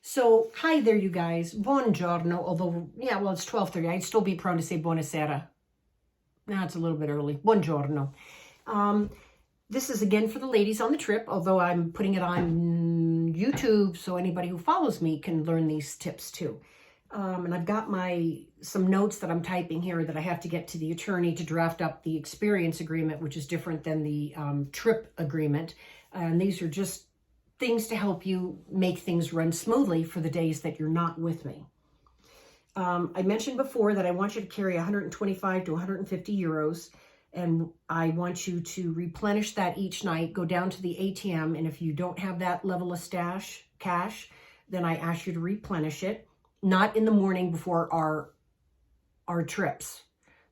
So, hi there, you guys. Buongiorno, although, yeah, well, it's 12:30. I'd still be prone to say buonasera. Now it's a little bit early. Buongiorno. Um, this is again for the ladies on the trip, although I'm putting it on YouTube so anybody who follows me can learn these tips too. And I've got some notes that I'm typing here that I have to get to the attorney to draft up the experience agreement, which is different than the trip agreement. And these are just things to help you make things run smoothly for the days that you're not with me. I mentioned before that I want you to carry 125 to 150 euros, and I want you to replenish that each night. Go down to the ATM, and if you don't have that level of cash, then I ask you to replenish it, not in the morning before our trips,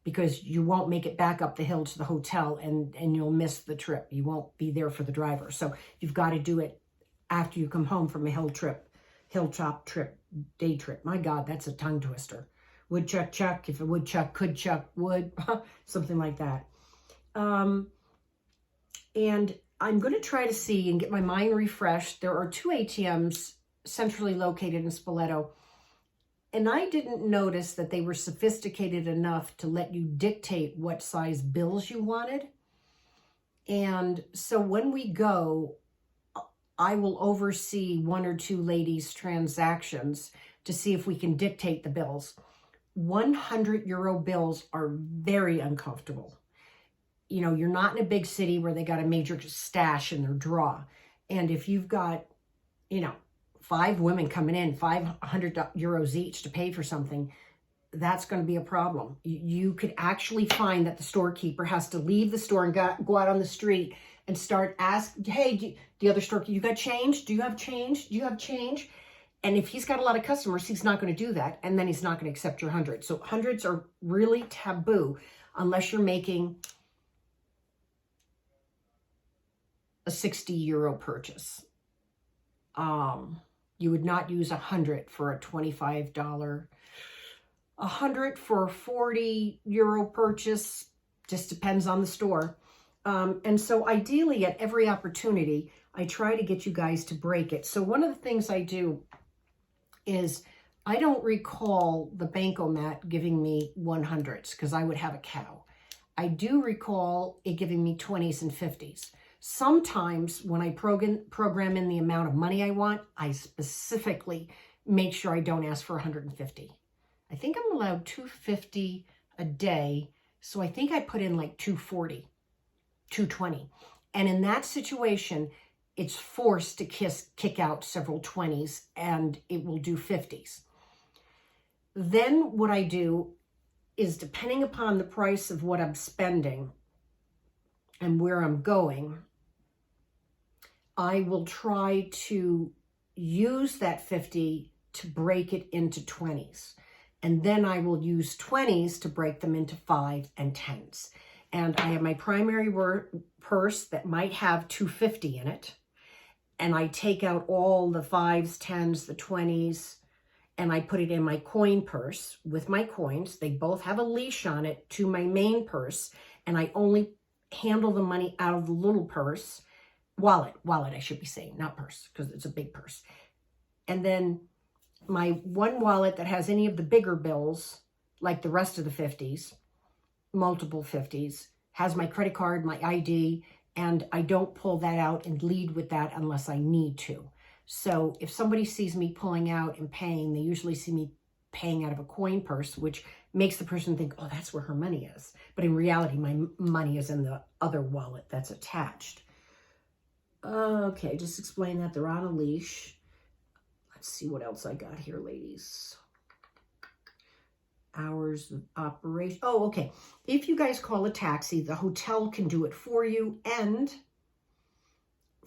because you won't make it back up the hill to the hotel and you'll miss the trip. You won't be there for the driver. So you've got to do it after you come home from a hilltop trip, day trip. My God, that's a tongue twister. Woodchuck chuck, if a woodchuck could chuck wood, something like that. And I'm going to try to see and get my mind refreshed. There are 2 ATMs centrally located in Spoleto, and I didn't notice that they were sophisticated enough to let you dictate what size bills you wanted. And so when we go, I will oversee 1 or 2 ladies' transactions to see if we can dictate the bills. 100 euro bills are very uncomfortable. You know, you're not in a big city where they got a major stash in their draw. And if you've got, 5 women coming in, 500 euros each to pay for something, that's going to be a problem. You could actually find that the storekeeper has to leave the store and go out on the street and start asking, hey, the other storekeeper, you got change? Do you have change? Do you have change? And if he's got a lot of customers, he's not going to do that. And then he's not going to accept your 100. So 100s are really taboo unless you're making a 60 euro purchase. You would not use 100 for a $25. 100 for a 40 euro purchase, just depends on the store. And so ideally at every opportunity, I try to get you guys to break it. So one of the things I do is I don't recall the bankomat giving me 100s because I would have a cow. I do recall it giving me 20s and 50s. Sometimes when I program in the amount of money I want, I specifically make sure I don't ask for 150. I think I'm allowed 250 a day. So I think I put in like 240, 220. And in that situation, it's forced to kick out several 20s and it will do 50s. Then what I do is, depending upon the price of what I'm spending and where I'm going, I will try to use that 50 to break it into 20s. And then I will use 20s to break them into 5 and 10s. And I have my primary purse that might have 250 in it. And I take out all the 5s, 10s, the 20s, and I put it in my coin purse with my coins. They both have a leash on it to my main purse. And I only handle the money out of the little purse. Wallet, I should be saying, not purse, because it's a big purse. And then my one wallet that has any of the bigger bills, like the rest of the 50s, multiple 50s, has my credit card, my ID, and I don't pull that out and lead with that unless I need to. So if somebody sees me pulling out and paying, they usually see me paying out of a coin purse, which makes the person think, oh, that's where her money is. But in reality, my money is in the other wallet that's attached. Okay, just explain that they're on a leash. Let's see what else I got here, ladies. Hours of operation. Oh, okay. If you guys call a taxi, the hotel can do it for you. And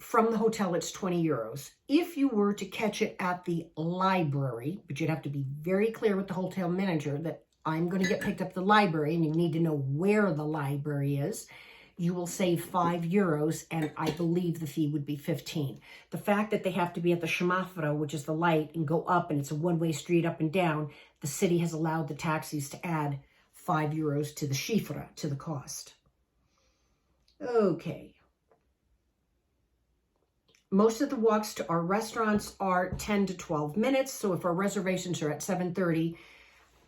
from the hotel, it's 20 euros. If you were to catch it at the library, but you'd have to be very clear with the hotel manager that I'm going to get picked up at the library and you need to know where the library is, you will save 5 euros, and I believe the fee would be 15. The fact that they have to be at the semaforo, which is the light, and go up, and it's a one-way street up and down, the city has allowed the taxis to add 5 euros to the cifra, to the cost. Okay. Most of the walks to our restaurants are 10 to 12 minutes. So if our reservations are at 7:30,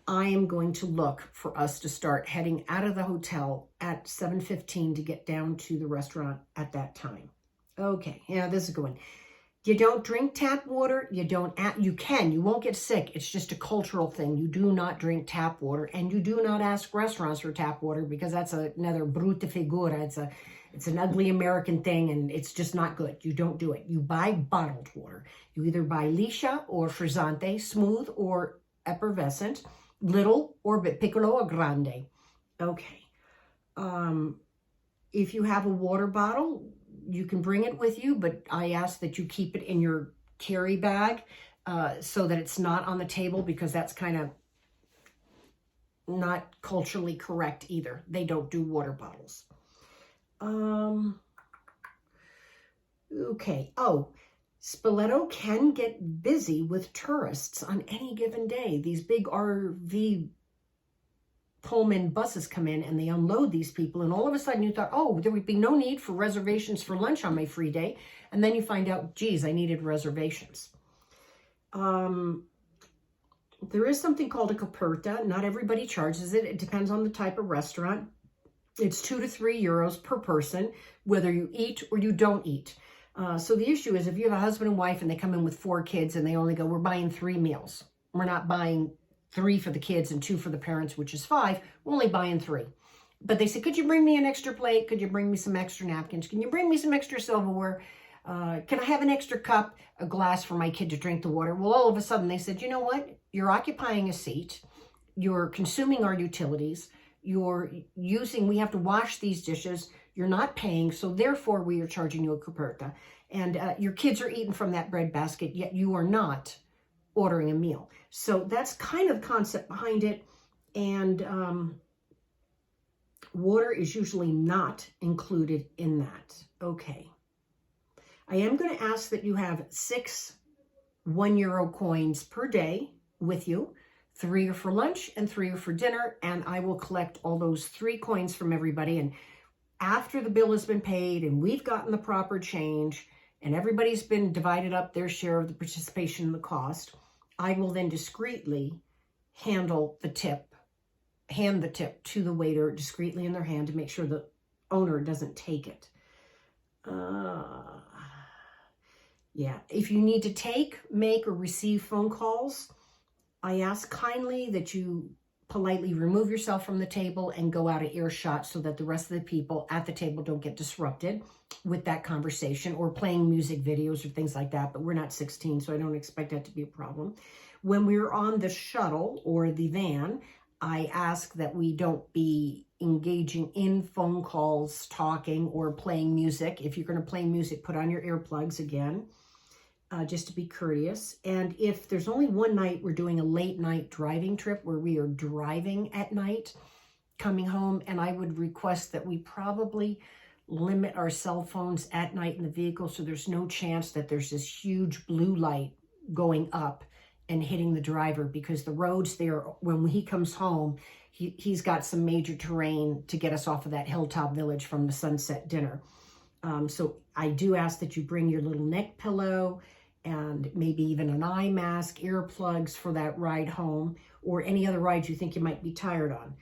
I am going to look for us to start heading out of the hotel at 7:15 to get down to the restaurant at that time. Okay, yeah, this is going. You don't drink tap water. You won't get sick. It's just a cultural thing. You do not drink tap water, and you do not ask restaurants for tap water because that's another brutta figura. It's an ugly American thing, and it's just not good. You don't do it. You buy bottled water. You either buy liscia or frizzante, smooth or effervescent, little or piccolo or grande. Okay. If you have a water bottle, you can bring it with you, but I ask that you keep it in your carry bag so that it's not on the table, because that's kind of not culturally correct either. They don't do water bottles. Okay. Oh, Spoleto can get busy with tourists on any given day. These big RV Pullman buses come in and they unload these people, and all of a sudden you thought, oh, there would be no need for reservations for lunch on my free day, and then you find out, geez, I needed reservations. There is something called a coperta. Not everybody charges it. It depends on the type of restaurant. It's 2 to 3 euros per person, whether you eat or you don't eat. So the issue is, if you have a husband and wife and they come in with 4 kids and they only go, we're buying 3 meals. We're not buying 3 for the kids and 2 for the parents, which is 5. We're only buying 3. But they say, could you bring me an extra plate? Could you bring me some extra napkins? Can you bring me some extra silverware? Can I have an extra cup, a glass for my kid to drink the water? Well, all of a sudden they said, you know what? You're occupying a seat. You're consuming our utilities. We have to wash these dishes. You're not paying. So therefore we are charging you a coperta. And your kids are eating from that bread basket, yet you are not ordering a meal. So that's kind of the concept behind it. And water is usually not included in that. Okay. I am going to ask that you have 6 €1 coins per day with you. 3 are for lunch and 3 are for dinner. And I will collect all those 3 coins from everybody. And after the bill has been paid and we've gotten the proper change and everybody's been divided up their share of the participation in the cost, I will then discreetly hand the tip to the waiter discreetly in their hand to make sure the owner doesn't take it. Yeah, if you need to make or receive phone calls, I ask kindly that you politely remove yourself from the table and go out of earshot so that the rest of the people at the table don't get disrupted with that conversation or playing music videos or things like that. But we're not 16, so I don't expect that to be a problem. When we're on the shuttle or the van, I ask that we don't be engaging in phone calls, talking, or playing music. If you're going to play music, put on your earplugs again, just to be courteous. And if there's only one night, we're doing a late night driving trip where we are driving at night, coming home, and I would request that we probably limit our cell phones at night in the vehicle so there's no chance that there's this huge blue light going up and hitting the driver, because the roads there, when he comes home, he's got some major terrain to get us off of that Hilltop village from the sunset dinner. So I do ask that you bring your little neck pillow and maybe even an eye mask, earplugs for that ride home, or any other rides you think you might be tired on.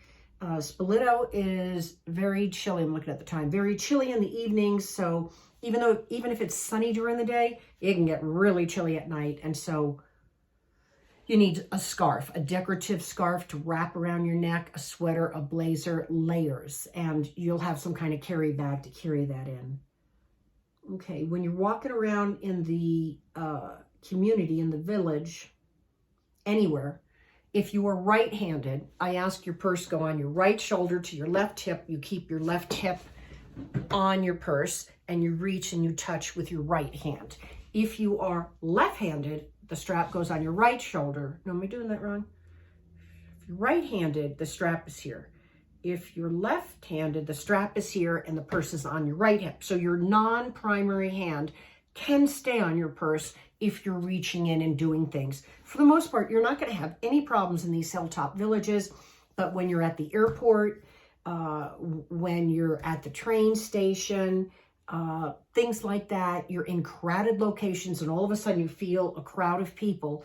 Spoleto is very chilly. I'm looking at the time. Very chilly in the evenings. So even if it's sunny during the day, it can get really chilly at night. And so you need a scarf, a decorative scarf to wrap around your neck, a sweater, a blazer, layers, and you'll have some kind of carry bag to carry that in. Okay, when you're walking around in the community, in the village, anywhere, if you are right-handed, I ask your purse go on your right shoulder to your left hip. You keep your left hip on your purse and you reach and you touch with your right hand. If you are left-handed, the strap goes on your right shoulder. No, am I doing that wrong? If you're right-handed, the strap is here. If you're left-handed, the strap is here and the purse is on your right hip. So your non-primary hand can stay on your purse if you're reaching in and doing things. For the most part, you're not going to have any problems in these hilltop villages, but when you're at the airport, when you're at the train station, things like that. You're in crowded locations and all of a sudden you feel a crowd of people.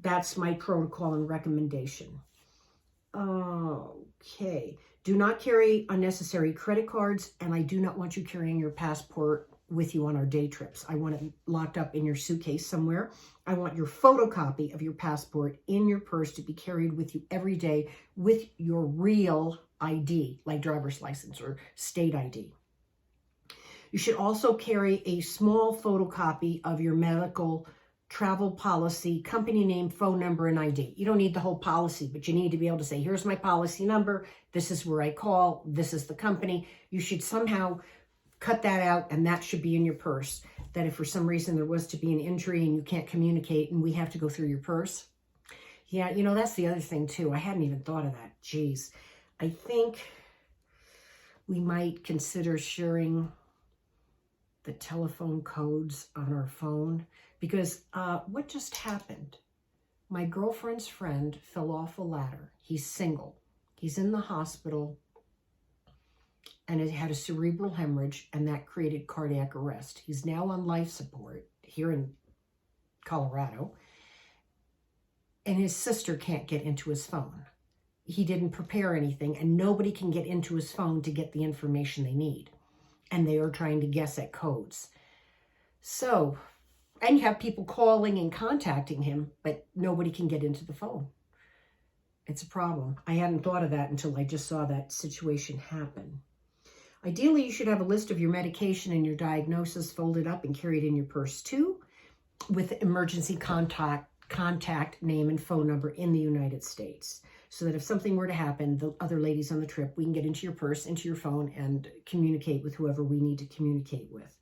That's my protocol and recommendation. Okay. Do not carry unnecessary credit cards, and I do not want you carrying your passport with you on our day trips. I want it locked up in your suitcase somewhere. I want your photocopy of your passport in your purse to be carried with you every day with your real ID, like driver's license or state ID. You should also carry a small photocopy of your medical travel policy, company name, phone number, and ID. You don't need the whole policy, but you need to be able to say, here's my policy number. This is where I call. This is the company. You should somehow cut that out, and that should be in your purse. That if for some reason there was to be an injury and you can't communicate and we have to go through your purse. Yeah, you know, that's the other thing too. I hadn't even thought of that. Geez. I think we might consider sharing the telephone codes on our phone, because what just happened? My girlfriend's friend fell off a ladder. He's single. He's in the hospital, and it had a cerebral hemorrhage, and that created cardiac arrest. He's now on life support here in Colorado, and his sister can't get into his phone. He didn't prepare anything, and nobody can get into his phone to get the information they need. And they are trying to guess at codes. So, and you have people calling and contacting him, but nobody can get into the phone. It's a problem. I hadn't thought of that until I just saw that situation happen. Ideally, you should have a list of your medication and your diagnosis folded up and carried in your purse too, with emergency contact name and phone number in the United States, so that if something were to happen, the other ladies on the trip, we can get into your purse, into your phone, and communicate with whoever we need to communicate with.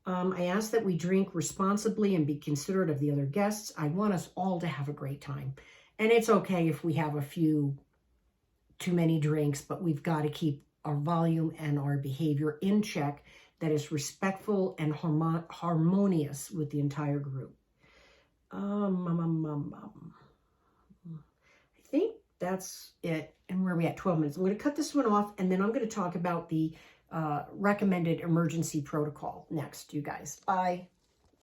I ask that we drink responsibly and be considerate of the other guests. I want us all to have a great time. And it's okay if we have a few too many drinks, but we've got to keep our volume and our behavior in check that is respectful and harmonious with the entire group. I think that's it. And where are we at? 12 minutes. I'm going to cut this one off, and then I'm going to talk about the recommended emergency protocol next, you guys. Bye.